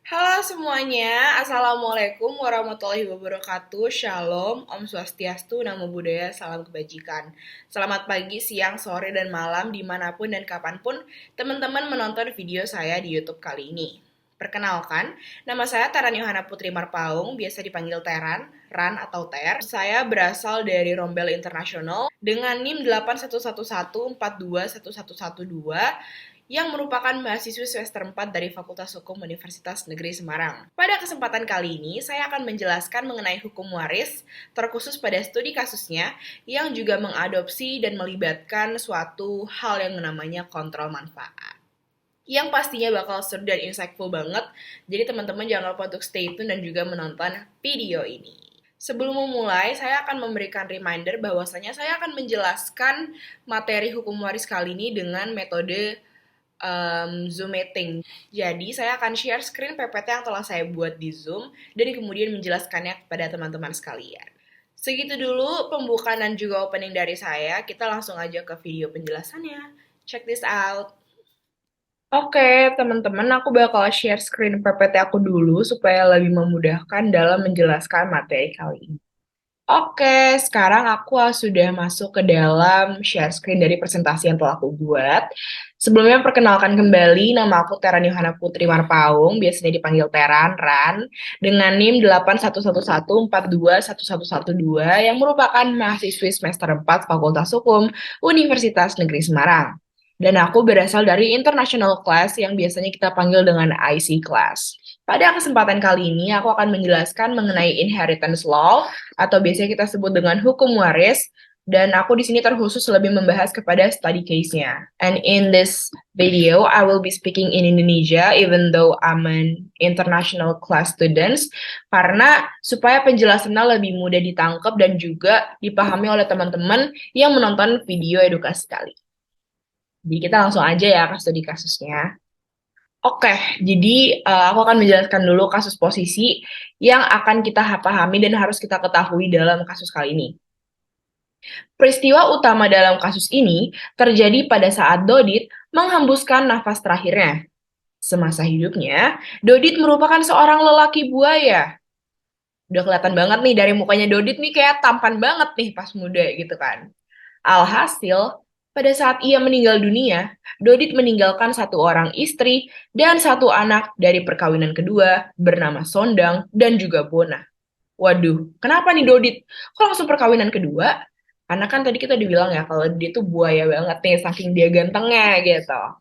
Halo semuanya, Assalamualaikum warahmatullahi wabarakatuh. Shalom, Om Swastiastu, Namo Buddhaya, Salam Kebajikan. Selamat pagi, siang, sore, dan malam dimanapun dan kapanpun teman-teman menonton video saya di YouTube kali ini. Perkenalkan, nama saya Teran Yohana Putri Marpaung, biasa dipanggil Teran, Ran atau Ter. Saya berasal dari Rombel Internasional dengan NIM 8111421112 yang merupakan mahasiswa semester 4 dari Fakultas Hukum Universitas Negeri Semarang. Pada kesempatan kali ini, saya akan menjelaskan mengenai hukum waris, terkhusus pada studi kasusnya, yang juga mengadopsi dan melibatkan suatu hal yang namanya kontrol manfaat. Yang pastinya bakal seru dan insightful banget, jadi teman-teman jangan lupa untuk stay tune dan juga menonton video ini. Sebelum memulai, saya akan memberikan reminder bahwasanya saya akan menjelaskan materi hukum waris kali ini dengan metode Zoom meeting. Jadi saya akan share screen PPT yang telah saya buat di Zoom dan kemudian menjelaskannya kepada teman-teman sekalian. Segitu dulu pembukaan dan juga opening dari saya. Kita langsung aja ke video penjelasannya. Check this out. Oke, teman-teman, aku bakal share screen PPT aku dulu supaya lebih memudahkan dalam menjelaskan materi kali ini. Oke, sekarang aku sudah masuk ke dalam share screen dari presentasi yang telah aku buat. Sebelumnya perkenalkan kembali, nama aku Teran Yohana Putri Marpaung, biasanya dipanggil Teran, Ran, dengan NIM 8111421112 yang merupakan mahasiswi semester 4 Fakultas Hukum Universitas Negeri Semarang. Dan aku berasal dari International Class yang biasanya kita panggil dengan IC Class. Pada kesempatan kali ini, aku akan menjelaskan mengenai inheritance law, atau biasanya kita sebut dengan hukum waris, dan aku di sini terkhusus lebih membahas kepada study case-nya. And in this video, I will be speaking in Indonesia, even though I'm an international class student, karena supaya penjelasannya lebih mudah ditangkap dan juga dipahami oleh teman-teman yang menonton video edukasi kali. Jadi kita langsung aja ya ke studi kasusnya. Oke, jadi aku akan menjelaskan dulu kasus posisi yang akan kita pahami dan harus kita ketahui dalam kasus kali ini. Peristiwa utama dalam kasus ini terjadi pada saat Dodit menghembuskan nafas terakhirnya. Semasa hidupnya, Dodit merupakan seorang lelaki buaya. Udah kelihatan banget nih dari mukanya Dodit nih kayak tampan banget nih pas muda gitu kan. Alhasil, pada saat ia meninggal dunia, Dodit meninggalkan satu orang istri dan satu anak dari perkawinan kedua bernama Sondang dan juga Bona. Waduh, kenapa nih Dodit? Kok langsung perkawinan kedua? Karena kan tadi kita dibilang ya kalau dia tuh buaya banget nih, saking dia gantengnya gitu.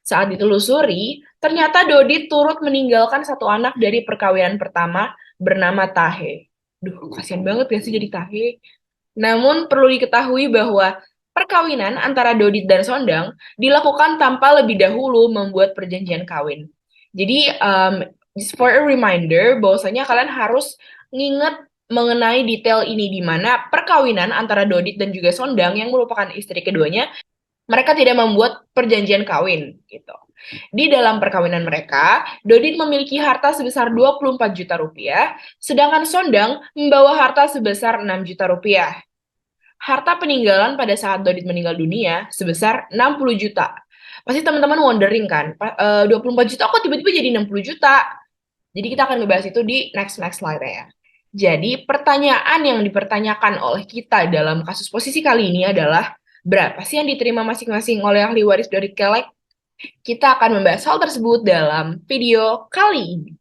Saat ditelusuri, ternyata Dodit turut meninggalkan satu anak dari perkawinan pertama bernama Tahe. Duh, kasihan banget ya sih jadi Tahe. Namun perlu diketahui bahwa perkawinan antara Dodit dan Sondang dilakukan tanpa lebih dahulu membuat perjanjian kawin. Jadi, just for a reminder, bahwasanya kalian harus nginget mengenai detail ini di mana perkawinan antara Dodit dan juga Sondang yang merupakan istri keduanya, mereka tidak membuat perjanjian kawin gitu. Di dalam perkawinan mereka, Dodit memiliki harta sebesar 24 juta rupiah, sedangkan Sondang membawa harta sebesar 6 juta rupiah. Harta peninggalan pada saat Dodit meninggal dunia sebesar 60 juta. Pasti teman-teman wondering kan, 24 juta kok tiba-tiba jadi 60 juta? Jadi kita akan ngebahas itu di next slide ya. Jadi pertanyaan yang dipertanyakan oleh kita dalam kasus posisi kali ini adalah berapa sih yang diterima masing-masing oleh ahli waris dari Kelek? Kita akan membahas hal tersebut dalam video kali ini.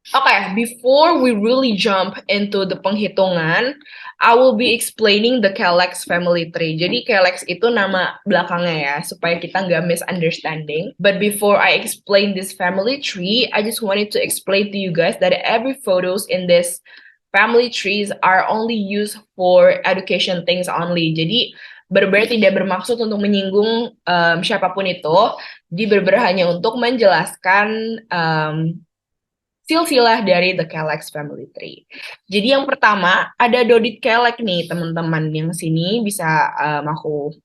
Okay, before we really jump into the penghitungan, I will be explaining the Kelex family tree. Jadi Kelex itu nama belakangnya ya, supaya kita nggak misunderstanding. But before I explain this family tree, I just wanted to explain to you guys that every photos in this family trees are only used for education things only. Jadi benar-benar tidak bermaksud untuk menyinggung siapapun itu. Jadi benar-benar hanya untuk menjelaskan silsilah dari The Kelex Family Tree. Jadi yang pertama ada Dodit Kelek nih teman-teman, yang sini bisa aku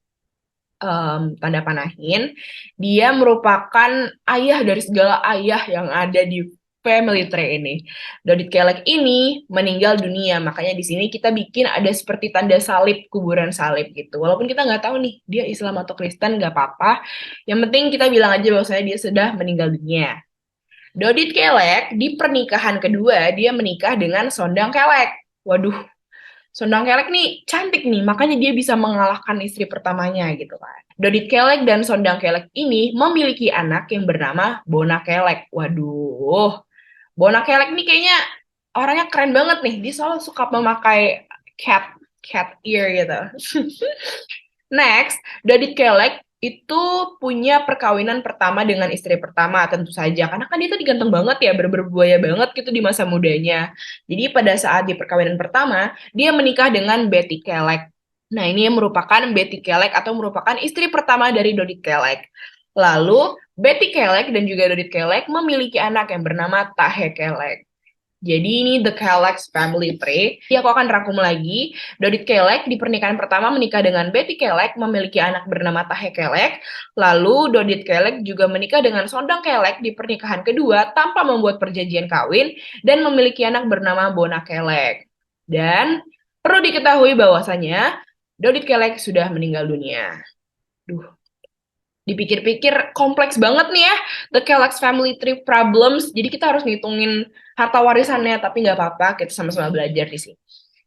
tanda panahin. Dia merupakan ayah dari segala ayah yang ada di family tree ini. Dodit Kelek ini meninggal dunia, makanya di sini kita bikin ada seperti tanda salib, kuburan salib gitu. Walaupun kita nggak tahu nih dia Islam atau Kristen, nggak apa-apa. Yang penting kita bilang aja bahwasanya dia sudah meninggal dunia. Dodit Kelek di pernikahan kedua dia menikah dengan Sondang Kelek. Waduh, Sondang Kelek nih cantik nih, makanya dia bisa mengalahkan istri pertamanya gitu kan. Dodit Kelek dan Sondang Kelek ini memiliki anak yang bernama Bona Kelek. Waduh, Bona Kelek nih kayaknya orangnya keren banget nih. Dia selalu suka memakai cat ear gitu. Next, Dodit Kelek itu punya perkawinan pertama dengan istri pertama tentu saja karena kan dia tuh diganteng banget ya berbuaya banget gitu di masa mudanya. Jadi pada saat di perkawinan pertama dia menikah dengan Betty Kelek. Nah ini yang merupakan Betty Kelek atau merupakan istri pertama dari Dodit Kelek. Lalu Betty Kelek dan juga Dodit Kelek memiliki anak yang bernama Tahe Kelek. Jadi ini The Kelek Family Tree. Jadi aku akan rangkum lagi. Dodit Kelek di pernikahan pertama menikah dengan Betty Kelek, memiliki anak bernama Tahe Kelek. Lalu Dodit Kelek juga menikah dengan Sondang Kelek di pernikahan kedua tanpa membuat perjanjian kawin dan memiliki anak bernama Bona Kelek. Dan perlu diketahui bahwasanya Dodit Kelek sudah meninggal dunia. Duh, dipikir-pikir kompleks banget nih ya, the Kellogg's Family Tree Problems. Jadi kita harus ngitungin harta warisannya, tapi nggak apa-apa, kita sama-sama belajar di sini.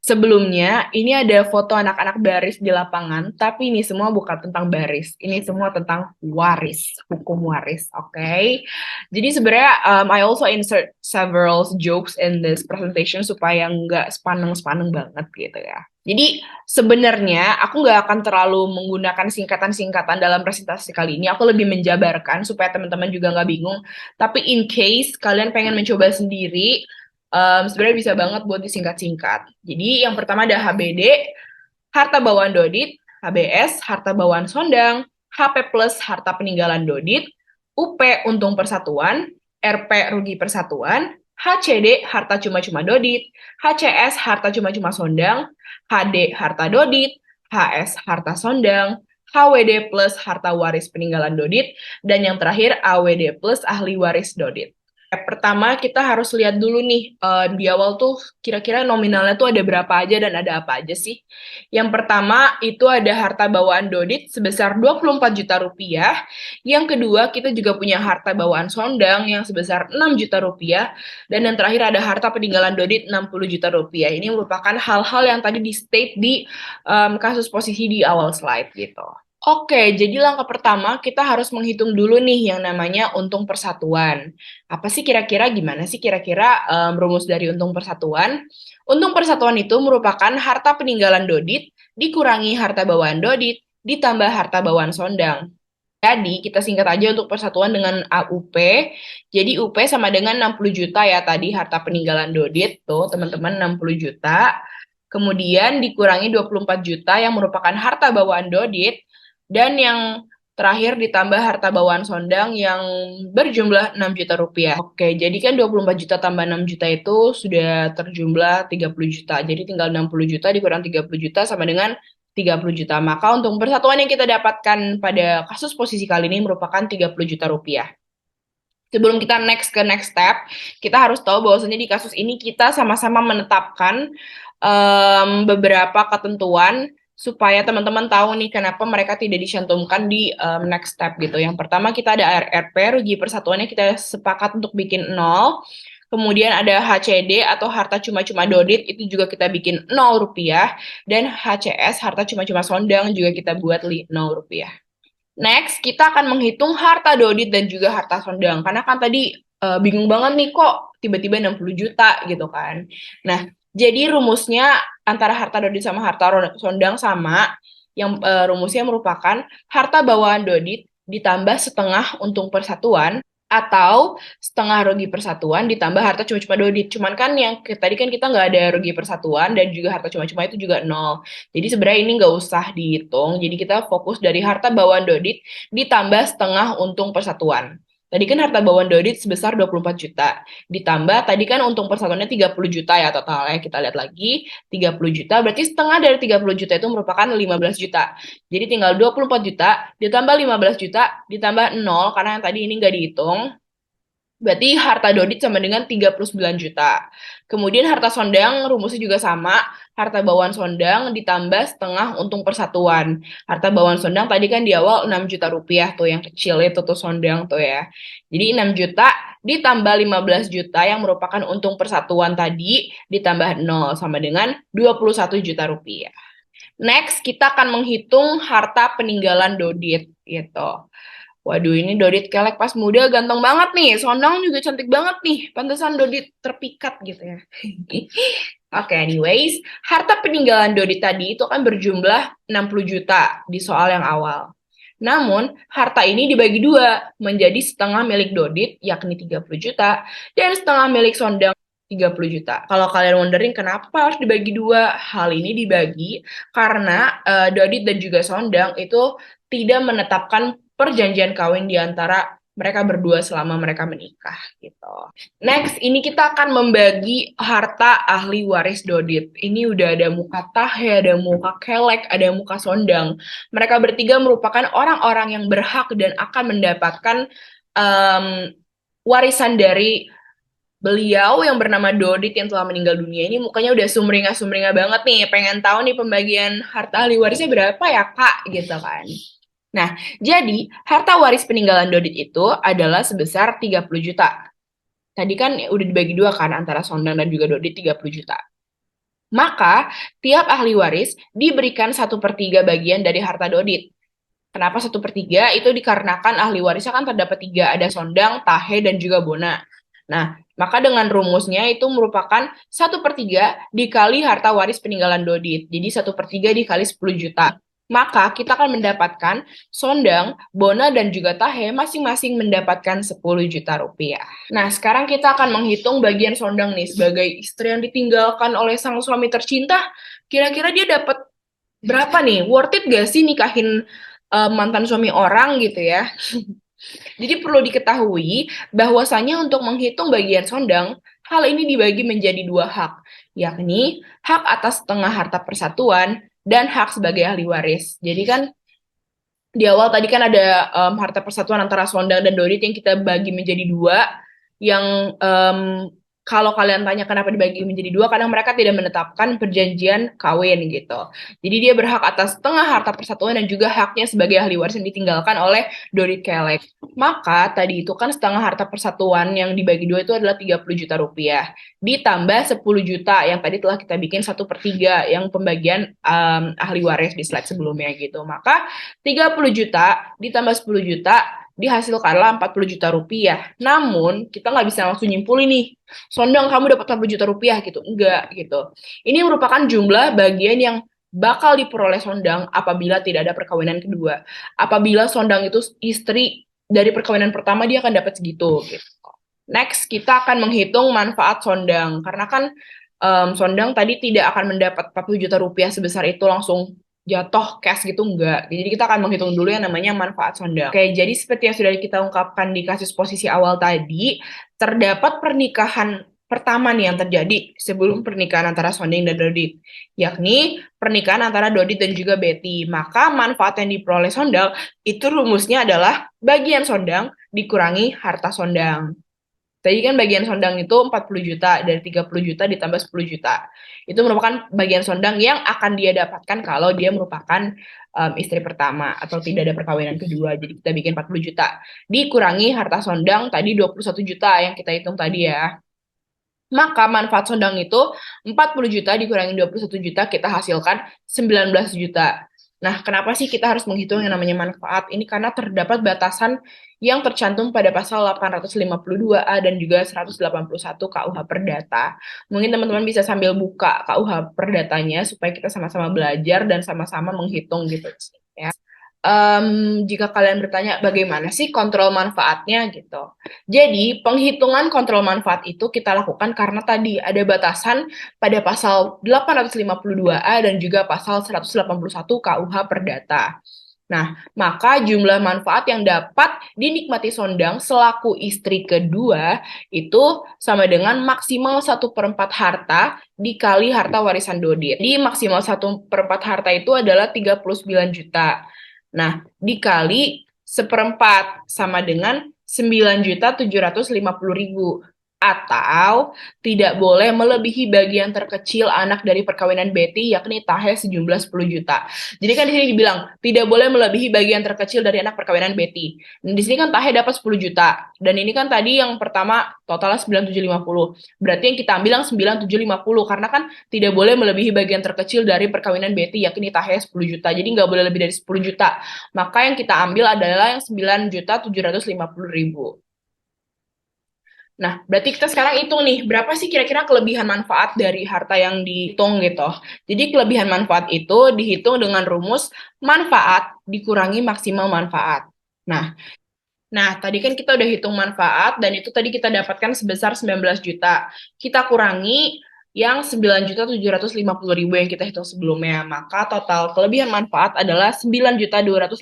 Sebelumnya, ini ada foto anak-anak baris di lapangan, tapi ini semua bukan tentang baris. Ini semua tentang waris, hukum waris, oke? Jadi sebenarnya I also insert several jokes in this presentation supaya nggak sepaneng-sepaneng banget gitu ya. Jadi sebenarnya aku nggak akan terlalu menggunakan singkatan-singkatan dalam presentasi kali ini. Aku lebih menjabarkan supaya teman-teman juga nggak bingung. Tapi in case kalian pengen mencoba sendiri, sebenarnya bisa banget buat disingkat-singkat. Jadi yang pertama ada HBD, harta bawaan Dodit, HBS, harta bawaan Sondang, HP plus harta peninggalan Dodit, UP untung persatuan, RP rugi persatuan, HCD harta cuma-cuma Dodit, HCS harta cuma-cuma Sondang, HD harta Dodit, HS harta Sondang, HWD plus harta waris peninggalan Dodit, dan yang terakhir AWD plus ahli waris Dodit. Pertama kita harus lihat dulu nih di awal tuh kira-kira nominalnya tuh ada berapa aja dan ada apa aja sih. Yang pertama itu ada harta bawaan Dodit sebesar 24 juta rupiah. Yang kedua kita juga punya harta bawaan Sondang yang sebesar 6 juta rupiah. Dan yang terakhir ada harta peninggalan Dodit 60 juta rupiah. Ini merupakan hal-hal yang tadi di state di kasus posisi di awal slide gitu. Oke, jadi langkah pertama kita harus menghitung dulu nih yang namanya untung persatuan. Apa sih kira-kira, gimana sih kira-kira rumus dari untung persatuan? Untung persatuan itu merupakan harta peninggalan Dodit dikurangi harta bawaan Dodit ditambah harta bawaan Sondang. Jadi kita singkat aja untuk persatuan dengan AUP. Jadi UP sama dengan 60 juta ya tadi harta peninggalan Dodit tuh teman-teman 60 juta. Kemudian dikurangi 24 juta yang merupakan harta bawaan Dodit. Dan yang terakhir ditambah harta bawaan Sondang yang berjumlah 6 juta rupiah. Oke, jadi kan 24 juta tambah 6 juta itu sudah terjumlah 30 juta. Jadi tinggal 60 juta dikurang 30 juta sama dengan 30 juta. Maka untuk persatuan yang kita dapatkan pada kasus posisi kali ini merupakan 30 juta rupiah. Sebelum kita next ke next step, kita harus tahu bahwasanya di kasus ini kita sama-sama menetapkan beberapa ketentuan supaya teman-teman tahu nih kenapa mereka tidak dicantumkan di next step gitu. Yang pertama kita ada RRP, rugi persatuannya kita sepakat untuk bikin 0. Kemudian ada HCD atau harta cuma-cuma Dodit, itu juga kita bikin 0 rupiah. Dan HCS, harta cuma-cuma Sondang, juga kita buat 0 rupiah. Next, kita akan menghitung harta Dodit dan juga harta Sondang. Karena kan tadi bingung banget nih kok tiba-tiba 60 juta gitu kan. Nah, jadi rumusnya antara harta Dodit sama harta Sondang sama. Yang rumusnya merupakan harta bawaan Dodit ditambah setengah untung persatuan atau setengah rugi persatuan ditambah harta cuma-cuma Dodit. Cuman kan yang tadi kan kita nggak ada rugi persatuan dan juga harta cuma-cuma itu juga 0. Jadi sebenarnya ini nggak usah dihitung. Jadi kita fokus dari harta bawaan Dodit ditambah setengah untung persatuan. Tadi kan harta bawaan Dodit sebesar 24 juta. Ditambah tadi kan untung persatuannya 30 juta ya totalnya. Kita lihat lagi 30 juta. Berarti setengah dari 30 juta itu merupakan 15 juta. Jadi tinggal 24 juta ditambah 15 juta ditambah 0 karena yang tadi ini nggak dihitung. Berarti harta Dodit sama dengan 39 juta. Kemudian harta Sondang rumusnya juga sama. Harta bawaan Sondang ditambah setengah untung persatuan. Harta bawaan Sondang tadi kan di awal 6 juta rupiah tuh yang kecil itu tuh Sondang tuh ya. Jadi 6 juta ditambah 15 juta yang merupakan untung persatuan tadi, ditambah 0 sama dengan 21 juta rupiah. Next, kita akan menghitung harta peninggalan Dodit gitu. Waduh, ini Dodit kelek pas muda ganteng banget nih. Sondang juga cantik banget nih. Pantesan Dodit terpikat gitu ya. Oke, anyways, harta peninggalan Dodit tadi itu kan berjumlah 60 juta di soal yang awal. Namun, harta ini dibagi dua, menjadi setengah milik Dodit, yakni 30 juta, dan setengah milik Sondang, 30 juta. Kalau kalian wondering kenapa harus dibagi dua, hal ini dibagi karena Dodit dan juga Sondang itu tidak menetapkan perjanjian kawin di antara mereka berdua selama mereka menikah gitu. Next, ini kita akan membagi harta ahli waris Dodit. Ini udah ada muka Tahe, ada muka Kelek, ada muka Sondang. Mereka bertiga merupakan orang-orang yang berhak dan akan mendapatkan warisan dari beliau yang bernama Dodit yang telah meninggal dunia. Ini mukanya udah sumringah-sumringah banget nih. Pengen tahu nih pembagian harta ahli warisnya berapa ya, Kak? Gitu kan. Nah, jadi harta waris peninggalan Dodit itu adalah sebesar 30 juta. Tadi kan udah dibagi dua kan antara Sondang dan juga Dodit 30 juta. Maka, tiap ahli waris diberikan 1/3 bagian dari harta Dodit. Kenapa 1/3? Itu dikarenakan ahli warisnya kan terdapat 3, ada Sondang, Tahe, dan juga Bona. Nah, maka dengan rumusnya itu merupakan 1/3 dikali harta waris peninggalan Dodit. Jadi 1/3 dikali 10 juta. Maka kita akan mendapatkan Sondang, Bona, dan juga Tahe masing-masing mendapatkan 10 juta rupiah. Nah, sekarang kita akan menghitung bagian Sondang nih sebagai istri yang ditinggalkan oleh sang suami tercinta. Kira-kira dia dapat berapa nih? Worth it gak sih nikahin mantan suami orang gitu ya? Jadi perlu diketahui bahwasanya untuk menghitung bagian Sondang, hal ini dibagi menjadi dua hak, yakni hak atas setengah harta persatuan dan hak sebagai ahli waris. Jadi kan di awal tadi kan ada harta persatuan antara Sondang dan Dodit yang kita bagi menjadi dua, yang kalau kalian tanya kenapa dibagi menjadi dua, karena mereka tidak menetapkan perjanjian kawin gitu. Jadi dia berhak atas setengah harta persatuan dan juga haknya sebagai ahli waris yang ditinggalkan oleh Dodit Kelek. Maka tadi itu kan setengah harta persatuan yang dibagi dua itu adalah 30 juta rupiah. Ditambah 10 juta yang tadi telah kita bikin 1/3 yang pembagian ahli waris di slide sebelumnya gitu. Maka 30 juta ditambah 10 juta dihasilkanlah 40 juta rupiah. Namun, kita nggak bisa langsung nyimpulin nih, Sondang kamu dapat 40 juta rupiah gitu. Enggak gitu. Ini merupakan jumlah bagian yang bakal diperoleh Sondang apabila tidak ada perkawinan kedua. Apabila Sondang itu istri dari perkawinan pertama, dia akan dapat segitu gitu. Next, kita akan menghitung manfaat Sondang. Karena kan Sondang tadi tidak akan mendapat 40 juta rupiah sebesar itu langsung jatuh cash gitu, enggak. Jadi kita akan menghitung dulu yang namanya manfaat Sondang. Oke, jadi seperti yang sudah kita ungkapkan di kasus posisi awal tadi, terdapat pernikahan pertama nih yang terjadi sebelum pernikahan antara Sondang dan Dodit, yakni pernikahan antara Dodit dan juga Betty. Maka manfaat yang diperoleh Sondang itu rumusnya adalah bagian Sondang dikurangi harta Sondang. Tadi kan bagian Sondang itu 40 juta, dari 30 juta ditambah 10 juta. Itu merupakan bagian Sondang yang akan dia dapatkan kalau dia merupakan istri pertama atau tidak ada perkawinan kedua. Jadi kita bikin 40 juta. Dikurangi harta Sondang tadi 21 juta yang kita hitung tadi ya. Maka manfaat Sondang itu 40 juta dikurangi 21 juta, kita hasilkan 19 juta. Nah, kenapa sih kita harus menghitung yang namanya manfaat? Ini karena terdapat batasan yang tercantum pada pasal 852A dan juga 181 KUH Perdata. Mungkin teman-teman bisa sambil buka KUH Perdatanya supaya kita sama-sama belajar dan sama-sama menghitung gitu ya. Jika kalian bertanya bagaimana sih kontrol manfaatnya gitu. Jadi penghitungan kontrol manfaat itu kita lakukan karena tadi ada batasan pada pasal 852A dan juga pasal 181 KUH Perdata. Nah, maka jumlah manfaat yang dapat dinikmati Sondang selaku istri kedua itu sama dengan maksimal 1/4 harta dikali harta warisan Dodit. Jadi maksimal 1/4 harta itu adalah 39 juta. Nah, dikali 1/4 sama dengan 9.750.000. atau tidak boleh melebihi bagian terkecil anak dari perkawinan Betty, yakni tahe sejumlah 10 juta. Jadi kan di sini dibilang tidak boleh melebihi bagian terkecil dari anak perkawinan Betty. Di sini kan tahe dapat 10 juta. Dan ini kan tadi yang pertama totalnya 9.750. Berarti yang kita ambil yang 9.750 karena kan tidak boleh melebihi bagian terkecil dari perkawinan Betty, yakni tahe 10 juta. Jadi nggak boleh lebih dari 10 juta. Maka yang kita ambil adalah yang 9.750.000. Nah, berarti kita sekarang hitung nih, berapa sih kira-kira kelebihan manfaat dari harta yang dihitung gitu. Jadi kelebihan manfaat itu dihitung dengan rumus manfaat dikurangi maksimal manfaat. Nah, tadi kan kita udah hitung manfaat dan itu tadi kita dapatkan sebesar 19 juta. Kita kurangi yang 9.750.000 yang kita hitung sebelumnya. Maka total kelebihan manfaat adalah 9.250.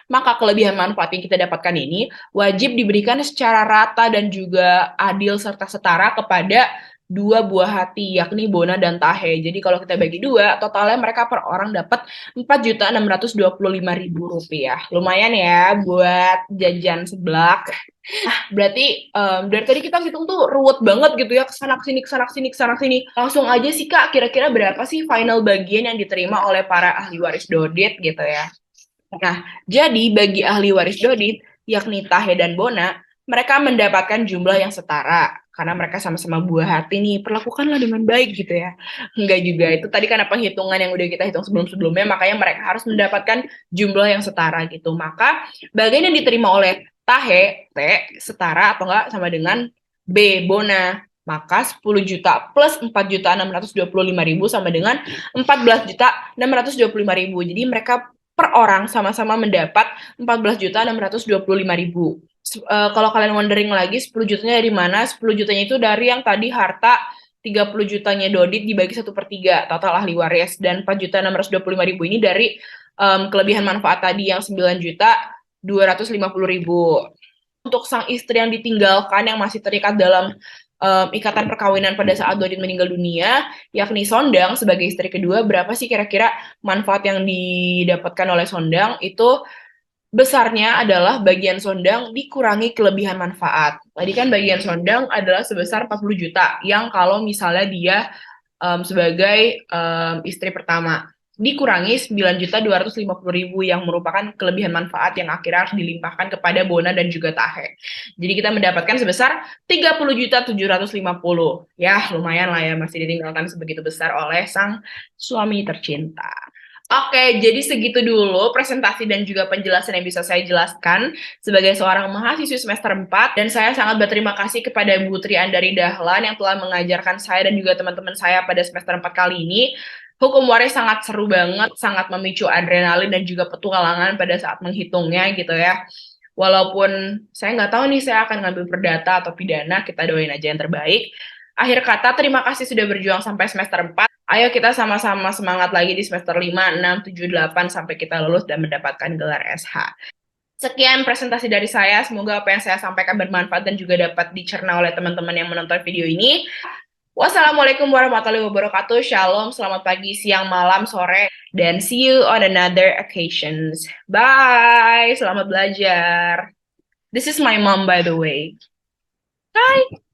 Maka kelebihan manfaat yang kita dapatkan ini wajib diberikan secara rata dan juga adil serta setara kepada dua buah hati, yakni Bona dan Tahe. Jadi kalau kita bagi dua, totalnya mereka per orang dapat 4.625.000 rupiah. Lumayan ya buat jajan seblak. Berarti dari tadi kita hitung tuh ruwet banget gitu ya, kesana kesini, kesana kesini, kesana sini. Langsung aja sih Kak, kira-kira berapa sih final bagian yang diterima oleh para ahli waris Dodit gitu ya. Nah, jadi bagi ahli waris Dodit, yakni Tahe dan Bona, mereka mendapatkan jumlah yang setara. Karena mereka sama-sama buah hati nih, perlakukanlah dengan baik gitu ya. Enggak juga, itu tadi karena penghitungan yang udah kita hitung sebelum-sebelumnya, makanya mereka harus mendapatkan jumlah yang setara gitu. Maka bagian yang diterima oleh Tahe, T, setara atau enggak sama dengan B, Bona. Maka 10 juta plus 4.625.000 sama dengan 14.625.000. Jadi mereka per orang sama-sama mendapat 14.625.000. Kalau kalian wondering lagi 10 jutanya dari mana? 10 jutanya itu dari yang tadi harta 30 jutanya Dodit dibagi 1/3 total ahli waris, dan 4.625.000 ini dari kelebihan manfaat tadi yang 9.250.000. Untuk sang istri yang ditinggalkan yang masih terikat dalam ikatan perkawinan pada saat Dodit meninggal dunia, yakni Sondang sebagai istri kedua, berapa sih kira-kira manfaat yang didapatkan oleh Sondang? Itu besarnya adalah bagian Sondang dikurangi kelebihan manfaat. Tadi kan bagian Sondang adalah sebesar 40 juta, yang kalau misalnya dia sebagai istri pertama dikurangi 9.250.000 yang merupakan kelebihan manfaat yang akhirnya harus dilimpahkan kepada Bona dan juga Tahe. Jadi kita mendapatkan sebesar 30.750. Ya, lumayan lah ya, masih ditinggalkan sebegitu besar oleh sang suami tercinta. Oke, jadi segitu dulu presentasi dan juga penjelasan yang bisa saya jelaskan sebagai seorang mahasiswi semester 4, dan saya sangat berterima kasih kepada Bu Triandari Dahlan yang telah mengajarkan saya dan juga teman-teman saya pada semester 4 kali ini. Hukum waris sangat seru banget, sangat memicu adrenalin dan juga petualangan pada saat menghitungnya gitu ya. Walaupun saya nggak tahu nih saya akan ngambil perdata atau pidana, kita doain aja yang terbaik. Akhir kata, terima kasih sudah berjuang sampai semester 4. Ayo kita sama-sama semangat lagi di semester 5, 6, 7, 8 sampai kita lulus dan mendapatkan gelar SH. Sekian presentasi dari saya, semoga apa yang saya sampaikan bermanfaat dan juga dapat dicerna oleh teman-teman yang menonton video ini. Wassalamualaikum warahmatullahi wabarakatuh. Shalom, selamat pagi, siang, malam, sore, dan see you on another occasions. Bye, selamat belajar. This is my mom by the way. Bye.